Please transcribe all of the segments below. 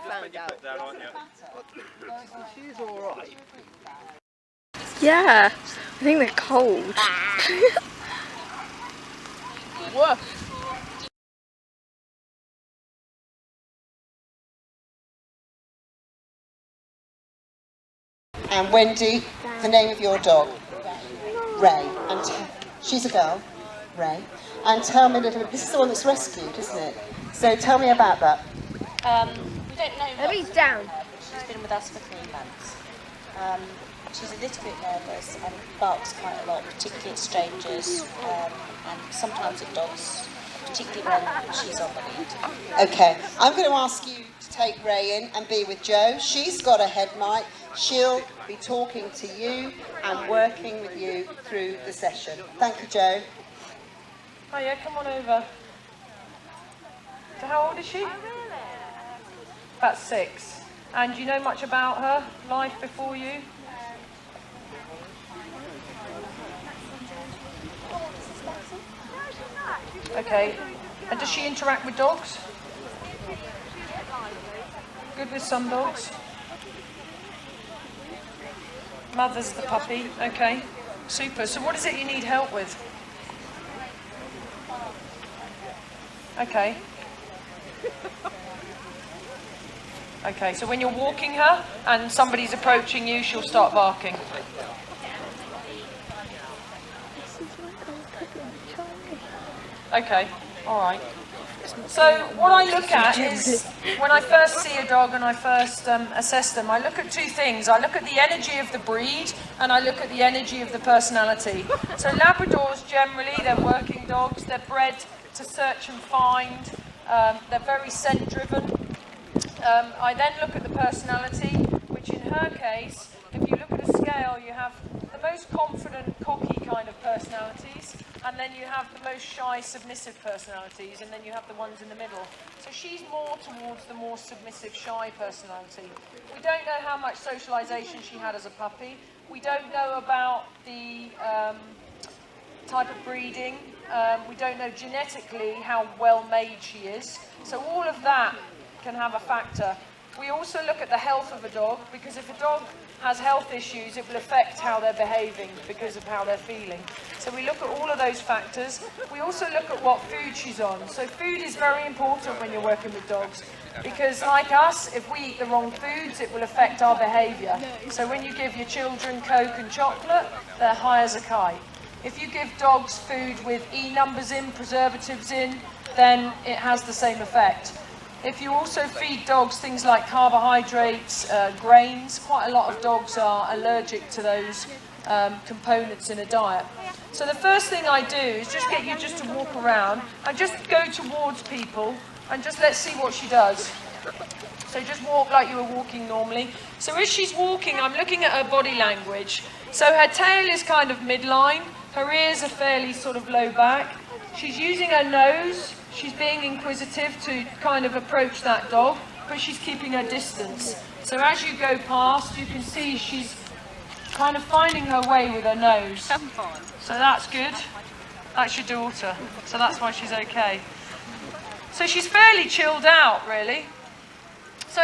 Found out. She's alright. Yeah, I think they're cold. Woof. And Wendy, the name of your dog? Ray. And she's a girl, Ray. And tell me a little bit, this is the one that's rescued, isn't it? So tell me about that. We don't know. Maybe down. She's been with us for 3 months. She's a little bit nervous and barks quite a lot, particularly at strangers, and sometimes at dogs, particularly when she's on the lead. Okay, I'm going to ask you to take Ray in and be with Jo. She's got a head mic. She'll be talking to you and working with you through the session. Thank you, Jo. Hiya, come on over. So how old is she? About 6. And do you know much about her life before you? Okay. And does she interact with dogs? Good with some dogs. Mother's the puppy. Okay. Super. So what is it you need help with? Okay. Okay, so when you're walking her and somebody's approaching you, she'll start barking. Okay, all right. So what I look at is, when I first see a dog and I first assess them, I look at 2 things. I look at the energy of the breed and I look at the energy of the personality. So Labradors generally, they're working dogs, they're bred to search and find, they're very scent driven. I then look at the personality, which in her case, if you look at a scale, you have the most confident, cocky kind of personalities, and then you have the most shy, submissive personalities, and then you have the ones in the middle. So she's more towards the more submissive, shy personality. We don't know how much socialization she had as a puppy. We don't know about the type of breeding. We don't know genetically how well made she is. So all of that can have a factor. We also look at the health of a dog, because if a dog has health issues, it will affect how they're behaving because of how they're feeling. So we look at all of those factors. We also look at what food she's on. So food is very important when you're working with dogs, because like us, if we eat the wrong foods, it will affect our behaviour. So when you give your children Coke and chocolate, they're high as a kite. If you give dogs food with E numbers in, preservatives in, then it has the same effect. If you also feed dogs things like carbohydrates, grains, quite a lot of dogs are allergic to those components in a diet. So the first thing I do is just get you just to walk around and just go towards people and just let's see what she does. So just walk like you were walking normally. So as she's walking, I'm looking at her body language. So her tail is kind of midline, her ears are fairly sort of low back. She's using her nose. She's being inquisitive to kind of approach that dog, but she's keeping her distance. So as you go past, you can see she's kind of finding her way with her nose. So that's good. That's your daughter. So that's why she's okay. So she's fairly chilled out, really. So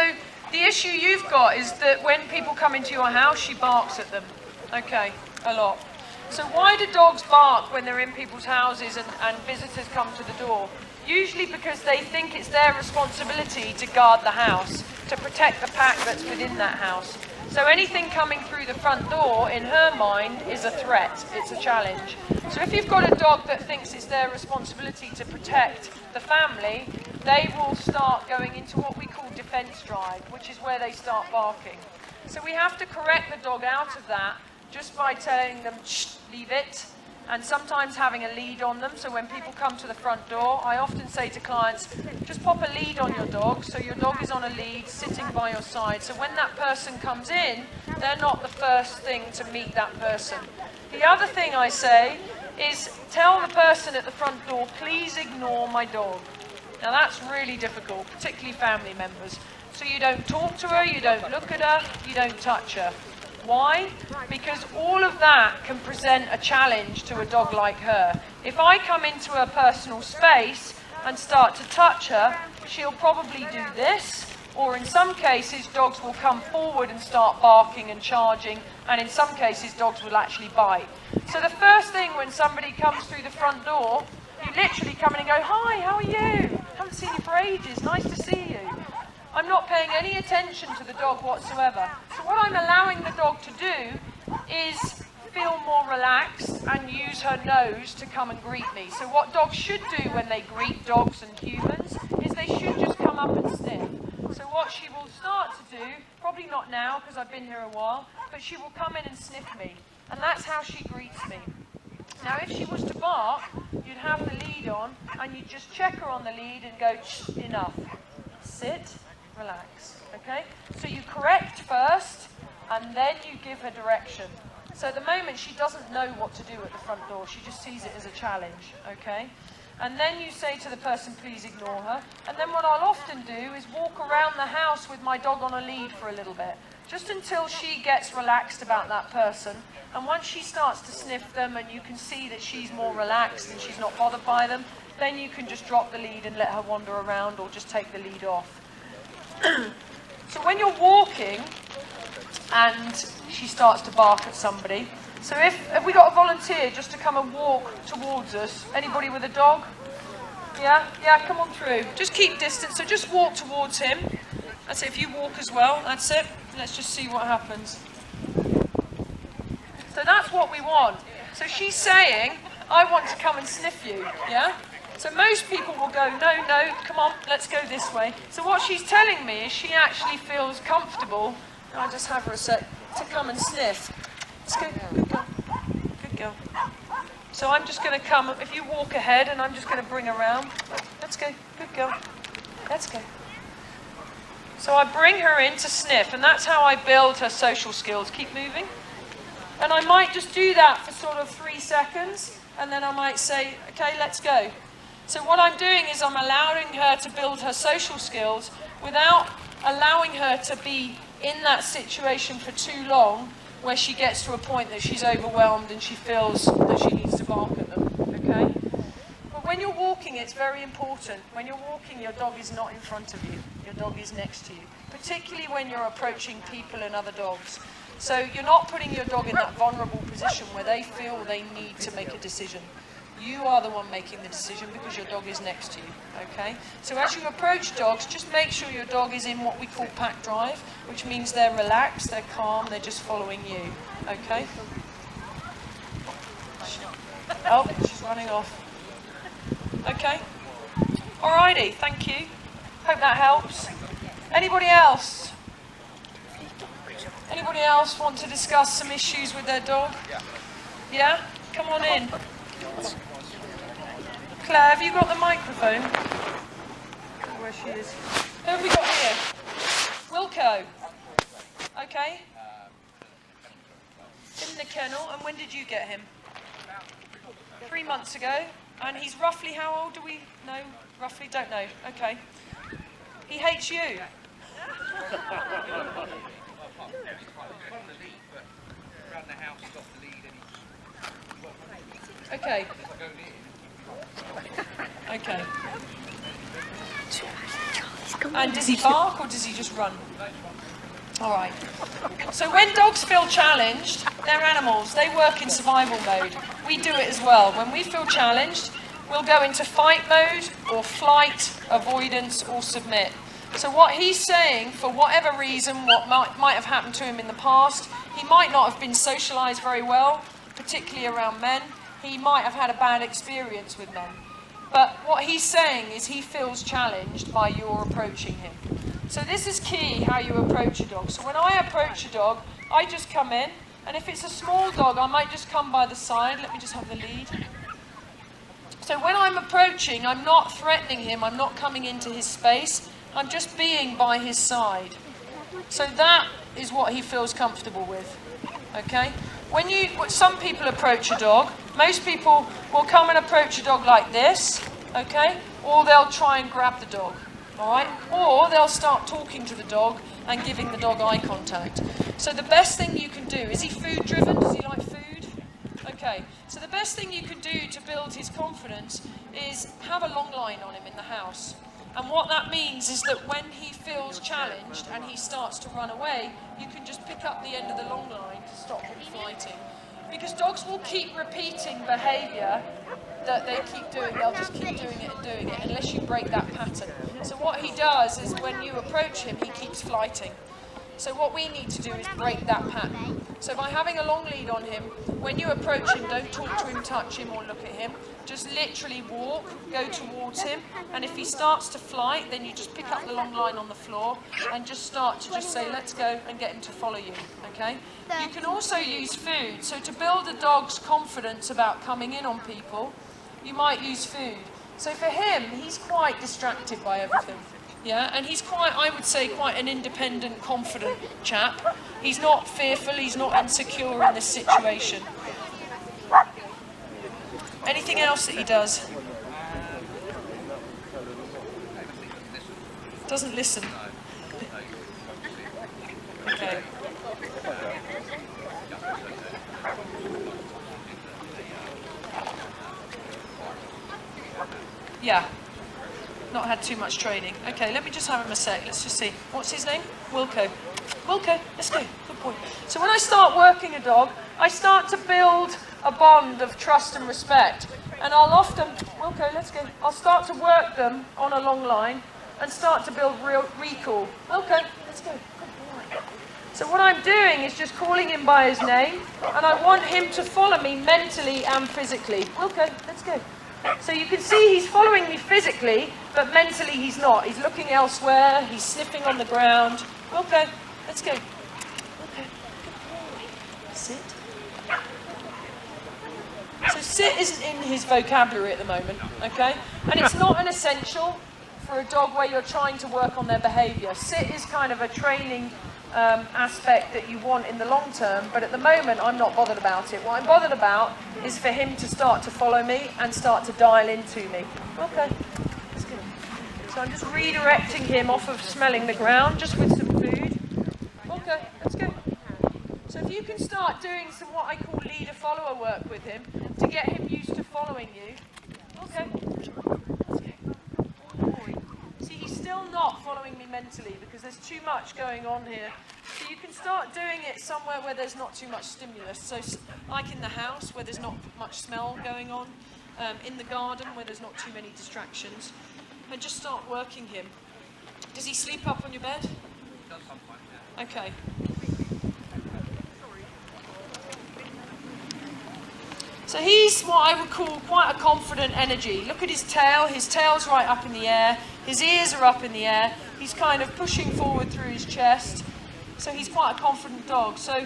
the issue you've got is that when people come into your house, she barks at them. Okay, a lot. So why do dogs bark when they're in people's houses and visitors come to the door? Usually because they think it's their responsibility to guard the house, to protect the pack that's within that house. So anything coming through the front door, in her mind, is a threat, it's a challenge. So if you've got a dog that thinks it's their responsibility to protect the family, they will start going into what we call defense drive, which is where they start barking. So we have to correct the dog out of that just by telling them, shh, leave it, and sometimes having a lead on them. So when people come to the front door, I often say to clients, just pop a lead on your dog, so your dog is on a lead, sitting by your side. So when that person comes in, they're not the first thing to meet that person. The other thing I say is tell the person at the front door, please ignore my dog. Now that's really difficult, particularly family members. So you don't talk to her, you don't look at her, you don't touch her. Why? Because all of that can present a challenge to a dog like her. If I come into her personal space and start to touch her, she'll probably do this, or in some cases dogs will come forward and start barking and charging, and in some cases dogs will actually bite. So the first thing when somebody comes through the front door, you literally come in and go, "Hi, how are you? Haven't seen you for ages, nice to see you." I'm not paying any attention to the dog whatsoever. So what I'm allowing the dog to do is feel more relaxed and use her nose to come and greet me. So what dogs should do when they greet dogs and humans is they should just come up and sniff. So what she will start to do, probably not now because I've been here a while, but she will come in and sniff me. And that's how she greets me. Now if she was to bark, you'd have the lead on and you'd just check her on the lead and go, "Shh, enough. Sit, relax." Okay? So you correct first and then you give her direction. So at the moment she doesn't know what to do at the front door, she just sees it as a challenge, okay? And then you say to the person, "Please ignore her." And then what I'll often do is walk around the house with my dog on a lead for a little bit, just until she gets relaxed about that person. And once she starts to sniff them and you can see that she's more relaxed and she's not bothered by them, then you can just drop the lead and let her wander around or just take the lead off. So when you're walking and she starts to bark at somebody, so if we got a volunteer just to come and walk towards us, anybody with a dog? Yeah, come on through. Just keep distance, so just walk towards him. That's it, if you walk as well, that's it. Let's just see what happens. So that's what we want. So she's saying, "I want to come and sniff you," yeah? So most people will go, no, come on, let's go this way. So what she's telling me is she actually feels comfortable, I'll just have her a sec, to come and sniff. Let's go, good girl, good girl. So I'm just going to come, if you walk ahead and I'm just going to bring her around. Let's go, good girl, let's go. So I bring her in to sniff, and that's how I build her social skills. Keep moving. And I might just do that for sort of 3 seconds, and then I might say, "Okay, let's go." So what I'm doing is I'm allowing her to build her social skills without allowing her to be in that situation for too long where she gets to a point that she's overwhelmed and she feels that she needs to bark at them, okay? But when you're walking, it's very important. When you're walking, your dog is not in front of you. Your dog is next to you, particularly when you're approaching people and other dogs. So you're not putting your dog in that vulnerable position where they feel they need to make a decision. You are the one making the decision because your dog is next to you, okay? So as you approach dogs, just make sure your dog is in what we call pack drive, which means they're relaxed, they're calm, they're just following you, okay? Oh, she's running off. Okay. Alrighty, thank you. Hope that helps. Anybody else? Anybody else want to discuss some issues with their dog? Yeah? Come on in. Claire, have you got the microphone? Where she is. Who have we got here? Wilco. Okay. In the kennel. And when did you get him? 3 months ago. And he's roughly how old do we know? Roughly? Don't know. Okay. He hates you. Okay. Okay. And does he bark or does he just run? All right. So when dogs feel challenged, they're animals. They work in survival mode. We do it as well. When we feel challenged, we'll go into fight mode or flight, avoidance or submit. So what he's saying, for whatever reason, what might have happened to him in the past, he might not have been socialised very well, particularly around men. He might have had a bad experience with men. But what he's saying is he feels challenged by your approaching him. So this is key, how you approach a dog. So when I approach a dog, I just come in, and if it's a small dog, I might just come by the side. Let me just have the lead. So when I'm approaching, I'm not threatening him, I'm not coming into his space, I'm just being by his side. So that is what he feels comfortable with, okay? When some people approach a dog, most people will come and approach a dog like this, okay? Or they'll try and grab the dog, all right? Or they'll start talking to the dog and giving the dog eye contact. So the best thing you can do, is he food driven? Does he like food? Okay, so the best thing you can do to build his confidence is have a long line on him in the house. And what that means is that when he feels challenged and he starts to run away, you can just pick up the end of the long line to stop him fighting. Because dogs will keep repeating behaviour that they keep doing. They'll just keep doing it and doing it unless you break that pattern. So what he does is when you approach him, he keeps flighting. So what we need to do is break that pattern. So by having a long lead on him, when you approach him, don't talk to him, touch him or look at him. Just literally walk, go towards him, and if he starts to flight, then you just pick up the long line on the floor and just start to just say, let's go, and get him to follow you, okay? You can also use food. So to build a dog's confidence about coming in on people, you might use food. So for him, he's quite distracted by everything. Yeah, and he's quite, I would say, quite an independent, confident chap. He's not fearful, he's not insecure in this situation. Anything else that he does? Doesn't listen. Okay. Yeah. Not had too much training. Okay, let me just have him a sec. Let's just see. What's his name? Wilco. Wilco, let's go. Good boy. So when I start working a dog, I start to build a bond of trust and respect. And I'll often, Wilco, let's go. I'll start to work them on a long line and start to build real recall. Wilco, let's go. Good boy. So what I'm doing is just calling him by his name, and I want him to follow me mentally and physically. Wilco, let's go. So you can see he's following me physically, but mentally he's not. He's looking elsewhere, he's sniffing on the ground. Okay, let's go. Okay, sit. So sit isn't in his vocabulary at the moment, okay? And it's not an essential for a dog where you're trying to work on their behaviour. Sit is kind of a training aspect that you want in the long term, but at the moment I'm not bothered about it. What I'm bothered about is for him to start to follow me and start to dial into me. Okay, that's good. So I'm just redirecting him off of smelling the ground just with some food. Okay, let's go. So if you can start doing some what I call leader-follower work with him to get him used to following you. Okay, let's go. See, he's still not following me mentally because there's too much going on here. So you can start doing it somewhere where there's not too much stimulus. So like in the house where there's not much smell going on, in the garden where there's not too many distractions, and just start working him. Does he sleep up on your bed? Okay. So he's what I would call quite a confident energy. Look at his tail's right up in the air, his ears are up in the air, he's kind of pushing forward through his chest, so he's quite a confident dog. So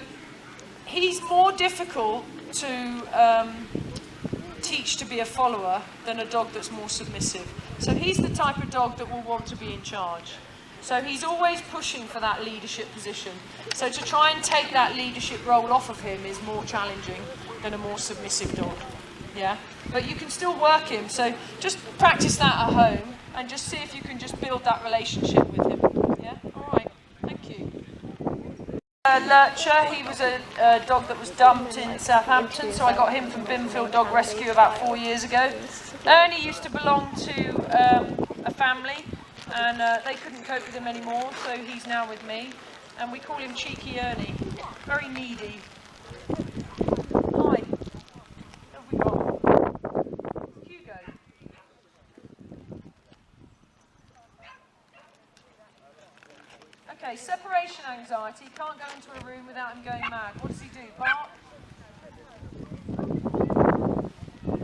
he's more difficult to teach to be a follower than a dog that's more submissive. So he's the type of dog that will want to be in charge. So he's always pushing for that leadership position. So to try and take that leadership role off of him is more challenging than a more submissive dog. Yeah, but you can still work him. So just practice that at home and just see if you can just build that relationship with him. Yeah, all right, thank you. Lurcher, he was a dog that was dumped in Southampton, so I got him from Binfield Dog Rescue about 4 years ago. Ernie used to belong to a family, and they couldn't cope with him anymore, so he's now with me, and we call him Cheeky Ernie. Very needy. Hi. Who have we got? Hugo. Okay, separation anxiety. Can't go into a room without him going mad. What does he do? Bark?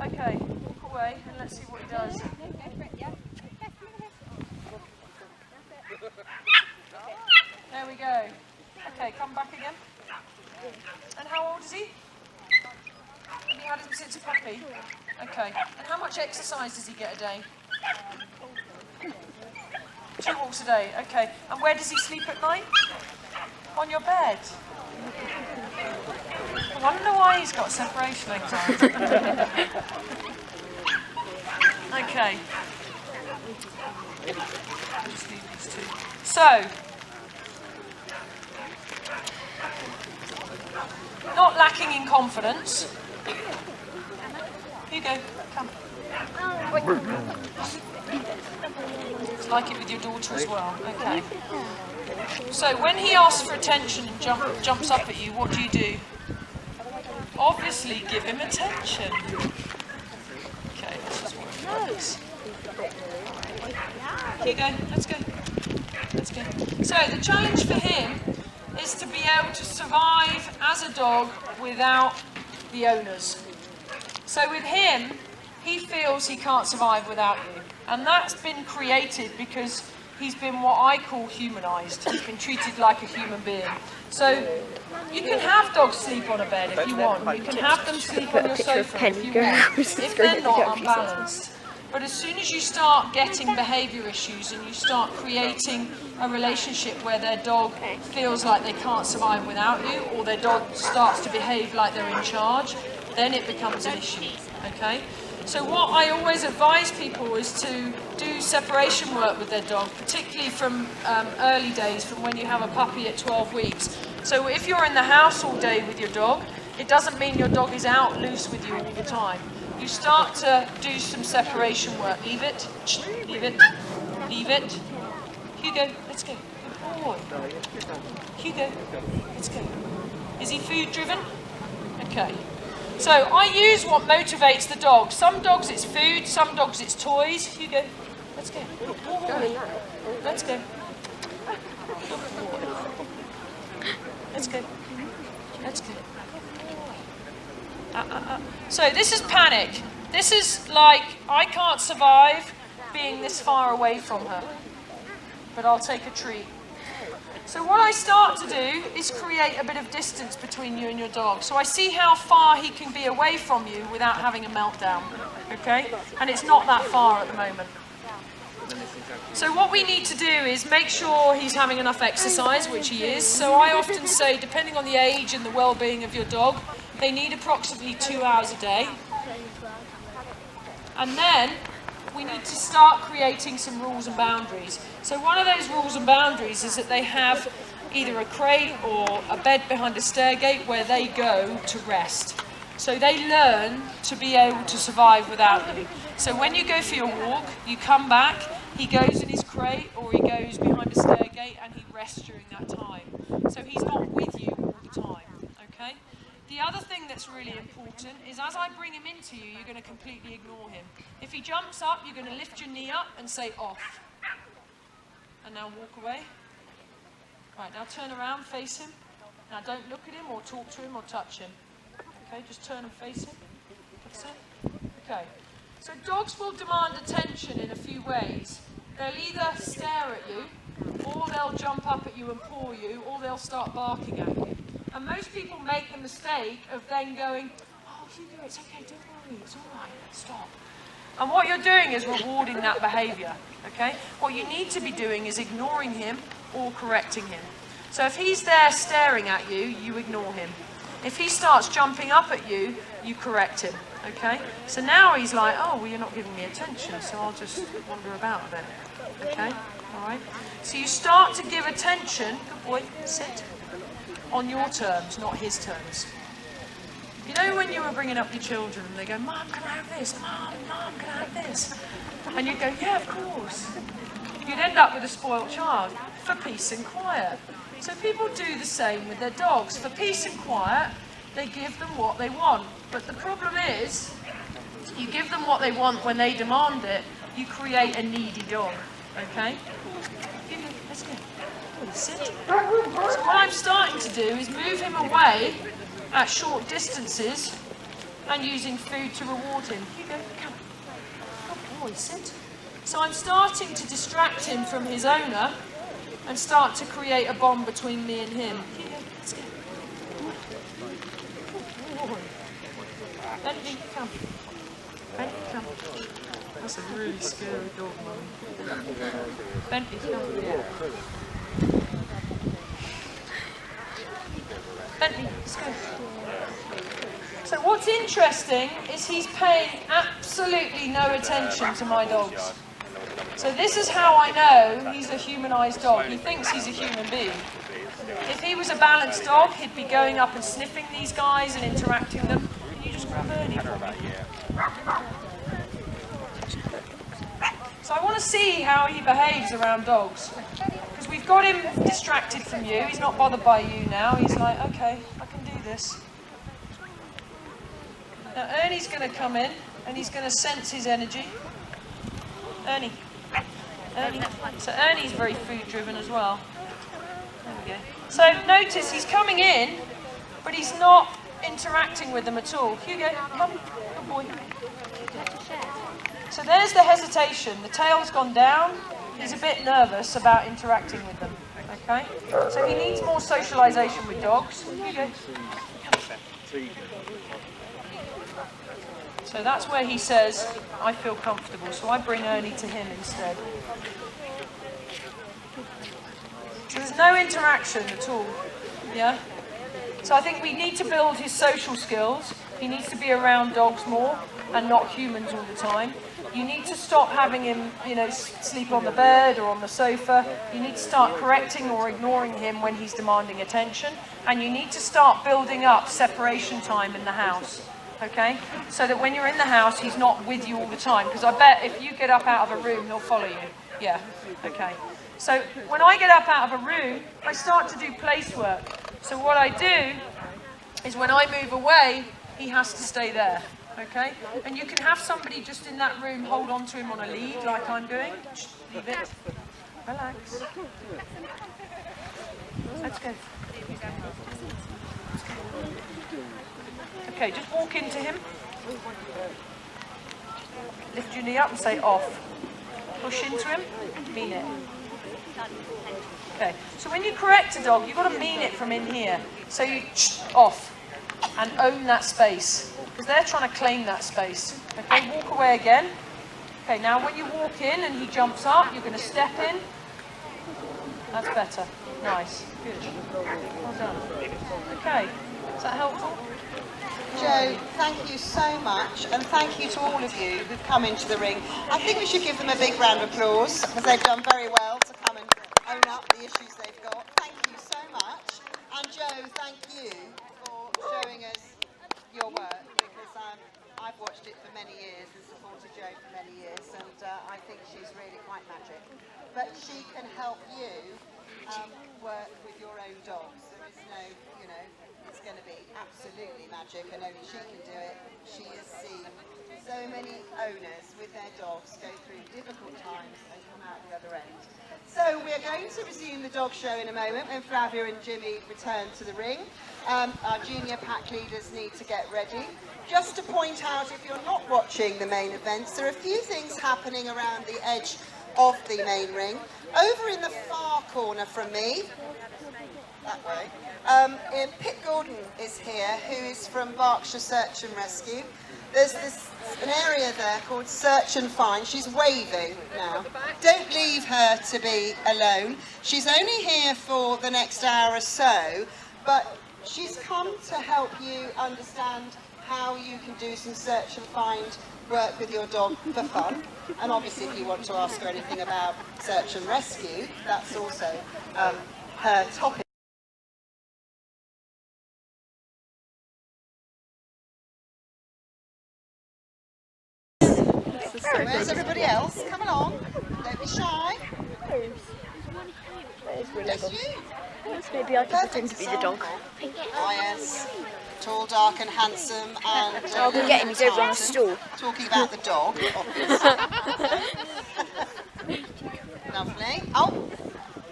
Okay, walk away and let's see what he does. There we go. Okay, come back again. And how old is he? Have you had him since a puppy? Okay. And how much exercise does he get a day? 2 walks a day. Okay. And where does he sleep at night? On your bed. I wonder why he's got separation anxiety. Okay. Just leave these two. So, not lacking in confidence. Hugo, come. It's like it with your daughter as well. Okay. So when he asks for attention and jumps up at you, what do? Obviously give him attention. Okay, this is what it works. Here you go, let's go. Let's go. So the challenge for him is to be able to survive as a dog without the owners. So with him, he feels he can't survive without you. And that's been created because he's been what I call humanised. He's been treated like a human being. So you can have dogs sleep on a bed if you want. You can have them sleep on your sofa if you want, if they're not unbalanced. But as soon as you start getting behaviour issues and you start creating a relationship where their dog feels like they can't survive without you, or their dog starts to behave like they're in charge, then it becomes an issue, okay? So what I always advise people is to do separation work with their dog, particularly from early days, from when you have a puppy at 12 weeks. So if you're in the house all day with your dog, it doesn't mean your dog is out loose with you all the time. You start to do some separation work. Leave it, leave it, leave it. Hugo, let's go. Good boy. Hugo, let's go. Is he food driven? Okay. So I use what motivates the dog. Some dogs it's food, some dogs it's toys. Hugo, let's go. Good boy. Let's go. Good boy. Let's go. Let's go. So this is panic. This is like, I can't survive being this far away from her, but I'll take a treat. So what I start to do is create a bit of distance between you and your dog. So I see how far he can be away from you without having a meltdown, okay? And it's not that far at the moment. So what we need to do is make sure he's having enough exercise, which he is. So I often say, depending on the age and the well-being of your dog, they need approximately 2 hours a day. And then we need to start creating some rules and boundaries. So one of those rules and boundaries is that they have either a crate or a bed behind a stair gate where they go to rest. So they learn to be able to survive without you. So when you go for your walk, you come back, he goes in his crate or he goes behind a stair gate and he rests during that time. So he's not with you all the time, okay? The other thing that's really important is as I bring him into you, you're going to completely ignore him. If he jumps up, you're going to lift your knee up and say off. And now walk away. Right, now turn around, face him. Now don't look at him or talk to him or touch him. Okay, just turn and face him. That's it. Okay. So dogs will demand attention in a few ways. They'll either stare at you, or they'll jump up at you and paw you, or they'll start barking at you. And most people make the mistake of then going, oh, Hugo, it's okay, don't worry, it's all right, stop. And what you're doing is rewarding that behaviour, okay? What you need to be doing is ignoring him or correcting him. So if he's there staring at you, you ignore him. If he starts jumping up at you, you correct him, okay? So now he's like, oh, well, you're not giving me attention, so I'll just wander about a bit, okay? All right? So you start to give attention, good boy, sit, on your terms, not his terms. You know when you were bringing up your children and they go, Mum, can I have this? Mum, can I have this? And you'd go, yeah, of course. You'd end up with a spoiled child for peace and quiet. So people do the same with their dogs. For peace and quiet, they give them what they want. But the problem is, you give them what they want when they demand it, you create a needy dog, okay? Let's go. Sit. So what I'm starting to do is move him away at short distances and using food to reward him. Hugo, come. Good boy, sit. So I'm starting to distract him from his owner and start to create a bond between me and him. Hugo, let's go. Good boy. Bentley, come. Bentley, come. That's a really scary dog, Mum. Bentley, come. Bentley, let's go. So what's interesting is he's paying absolutely no attention to my dogs. So this is how I know he's a humanised dog. He thinks he's a human being. If he was a balanced dog, he'd be going up and sniffing these guys and interacting with them. Can you just grab Ernie for me? So I want to see how he behaves around dogs. Because we've got him distracted from you. He's not bothered by you now. He's like, okay, I can do this. Now Ernie's going to come in and he's going to sense his energy. Ernie. Ernie. So Ernie's very food driven as well. There we go. So notice he's coming in, but he's not interacting with them at all. Hugo, come. Good boy. So there's the hesitation. The tail's gone down. He's a bit nervous about interacting with them. Okay? So he needs more socialisation with dogs. Hugo. So that's where he says, I feel comfortable. So I bring Ernie to him instead. So there's no interaction at all. Yeah? So I think we need to build his social skills. He needs to be around dogs more and not humans all the time. You need to stop having him, sleep on the bed or on the sofa. You need to start correcting or ignoring him when he's demanding attention. And you need to start building up separation time in the house. Okay? So that when you're in the house, he's not with you all the time. Because I bet if you get up out of a room, he'll follow you. Yeah. Okay. So when I get up out of a room, I start to do place work. So what I do is when I move away, he has to stay there. Okay? And you can have somebody just in that room hold on to him on a lead, like I'm doing. Just leave it. Relax. Let's go. Okay, just walk into him. Lift your knee up and say off. Push into him. Mean it. Okay, so when you correct a dog, you've got to mean it from in here. So you off and own that space. Because they're trying to claim that space. Okay, walk away again. Okay, now when you walk in and he jumps up, you're going to step in. That's better. Nice. Good. Well done. Okay, is that helpful? Joe, thank you so much, and thank you to all of you who've come into the ring. I think we should give them a big round of applause, because they've done very well to come and own up the issues they've got. Thank you so much. And Joe, thank you for showing us your work, because I've watched it for many years and supported Joe for many years, and I think she's really quite magic. But she can help you work with your own dogs. There is no, it's going to be absolutely magic, and only she can do it. She has seen so many owners with their dogs go through difficult times and come out the other end. So we're going to resume the dog show in a moment when Flavia and Jimmy return to the ring. Our junior pack leaders need to get ready. Just to point out, if you're not watching the main events, there are a few things happening around the edge of the main ring. Over in the far corner from me, that way, Pip Gordon is here, who is from Berkshire Search and Rescue. There's an area there called Search and Find. She's waving now. Don't leave her to be alone. She's only here for the next hour or so, but she's come to help you understand how you can do some search and find work with your dog for fun. And obviously if you want to ask her anything about search and rescue, that's also her topic. Where's everybody else? Come along. Don't be shy. Just you. Maybe I can pretend to be the dog. Oh yes. Tall, dark and handsome and... I'll go get him, he's over on the stool. Talking about the dog, obviously. Lovely. Oh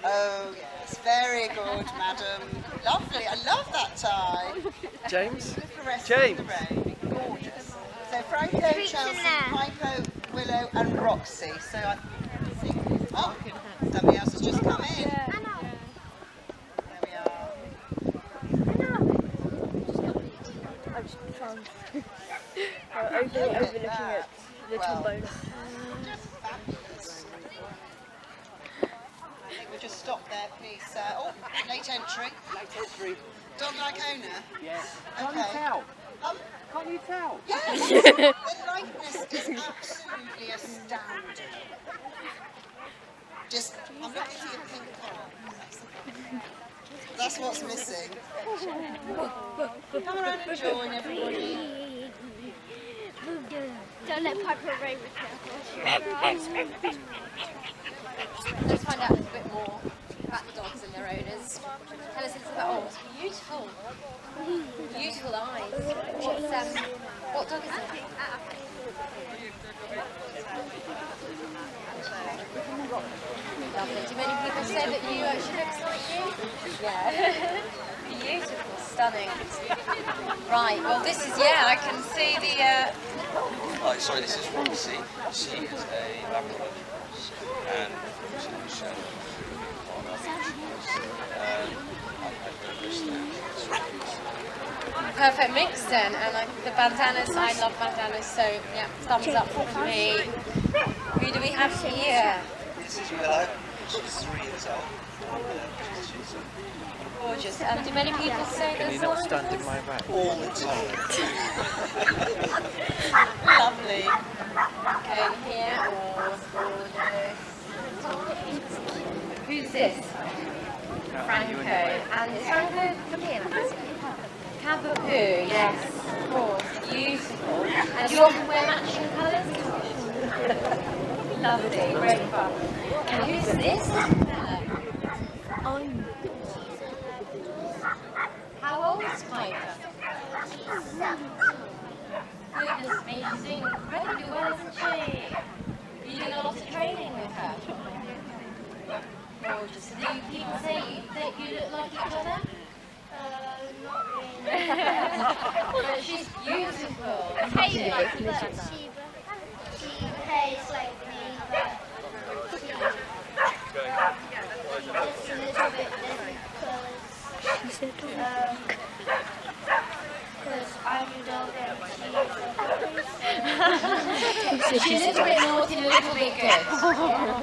yes, very good, madam. Lovely, I love that tie. James? The rest James. of the row. Gorgeous. So Franco, Chelsea, Pipo, Willow and Roxy. So I think... Oh, somebody else has just come in. There we are. Overlooking at the trombone. Fabulous. I think we'll just stop there, please. Late entry. Late entry. Dog-like owner? Yes. Okay. Can't you tell? Can't you tell? Yes! The likeness is absolutely astounding. Just, I'm looking for your pink collar. That's what's missing. Come around and join everybody. Don't let Piper away with her. Let's find out a little bit more about the dogs and their owners. Tell us a little about, oh, it's beautiful. Beautiful eyes. What dog is it? Lovely. Do many people say that she looks like you? Yeah. Beautiful, stunning. Right, well this is, I can see the... sorry, this is Roxy. She is a Labrador and she's perfect mix then, and the bandanas, I love bandanas, so yeah, thumbs up for me. Who do we have here? This is Willow. She's 3 years old. She's Gorgeous. Do many people say Can you not stand in my way? all the time. lovely? Okay, here. Who's this? Franco. And is Franco Cavapoo? Yes, of course. Beautiful. And do you often wear matching colours? Lovely, great fun. And who's this? How old is Piper? Goodness me, she's doing incredibly well, isn't she? Are you doing a lot of training with her? Gorgeous. Do people say that you look like each other? Not really. But she's beautiful. Hey, like that. She behaves like me, but she just a little bit different because I'm a dog and She's a little bit naughty and a little bit good.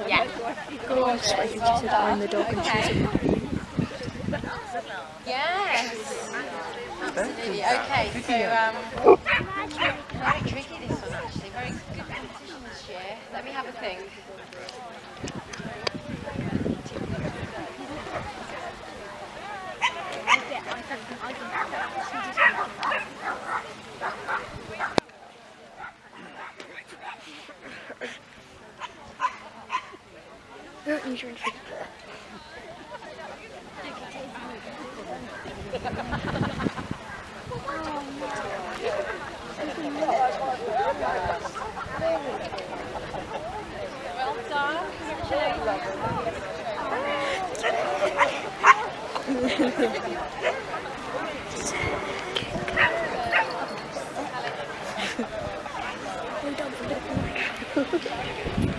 Yeah. Gorgeous. Well done. I'm the dog and she's Yes. Absolutely. Okay, so very tricky this one actually. Very good competition this year. Let me have a think. Well done. Well done for looking like